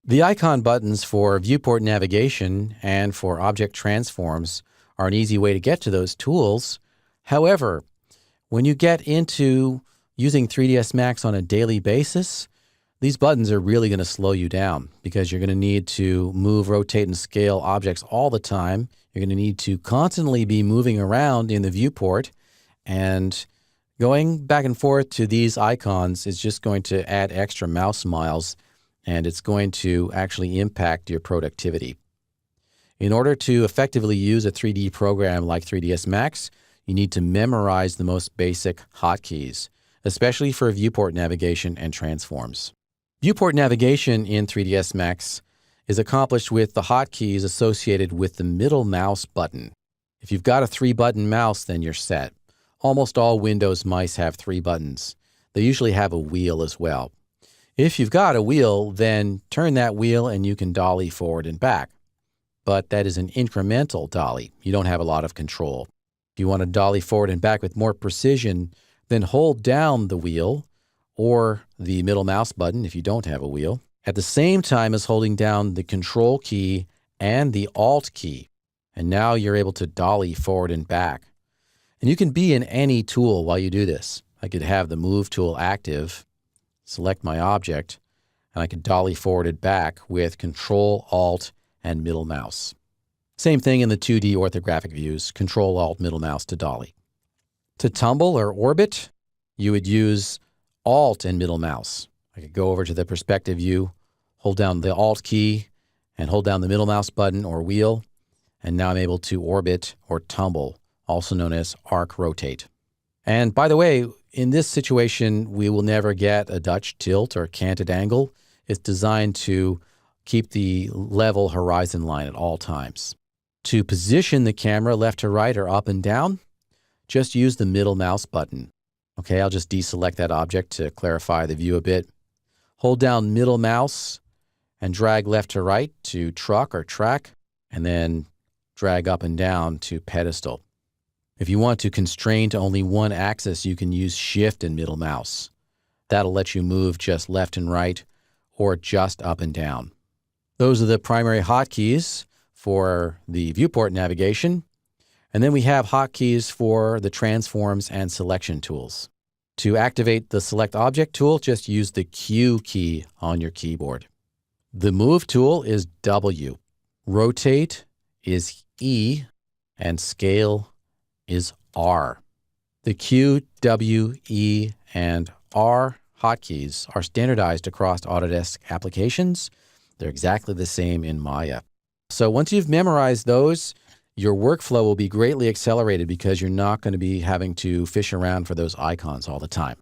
The icon buttons for viewport navigation and for object transforms are an easy way to get to those tools. However, when you get into using 3ds Max on a daily basis, these buttons are really going to slow you down because you're going to need to move, rotate, and scale objects all the time. You're going to need to constantly be moving around in the viewport, and going back and forth to these icons is just going to add extra mouse miles, and it's going to actually impact your productivity. In order to effectively use a 3D program like 3ds Max, you need to memorize the most basic hotkeys, especially for viewport navigation and transforms. Viewport navigation in 3ds Max is accomplished with the hotkeys associated with the middle mouse button. If you've got a 3-button mouse, then you're set. Almost all Windows mice have 3 buttons. They usually have a wheel as well. If you've got a wheel, then turn that wheel and you can dolly forward and back. But that is an incremental dolly. You don't have a lot of control. If you want to dolly forward and back with more precision, then hold down the wheel or the middle mouse button if you don't have a wheel, at the same time as holding down the Control key and the Alt key. And now you're able to dolly forward and back. And you can be in any tool while you do this. I could have the Move tool active, select my object, and I could dolly forward and back with Control, Alt, and middle mouse. Same thing in the 2D orthographic views, Control, Alt, middle mouse to dolly. To tumble or orbit, you would use Alt and middle mouse. I could go over to the perspective view, hold down the Alt key, and hold down the middle mouse button or wheel, and now I'm able to orbit or tumble, also known as arc rotate. And by the way, in this situation, we will never get a Dutch tilt or canted angle. It's designed to keep the level horizon line at all times. To position the camera left to right or up and down, just use the middle mouse button. Okay, I'll just deselect that object to clarify the view a bit. Hold down middle mouse and drag left to right to truck or track, and then drag up and down to pedestal. If you want to constrain to only one axis, you can use Shift and middle mouse. That'll let you move just left and right or just up and down. Those are the primary hotkeys for the viewport navigation. And then we have hotkeys for the transforms and selection tools. To activate the Select Object tool, just use the Q key on your keyboard. The Move tool is W. Rotate is E, and Scale is R. The Q, W, E, and R hotkeys are standardized across Autodesk applications. They're exactly the same in Maya. So once you've memorized those, your workflow will be greatly accelerated because you're not going to be having to fish around for those icons all the time.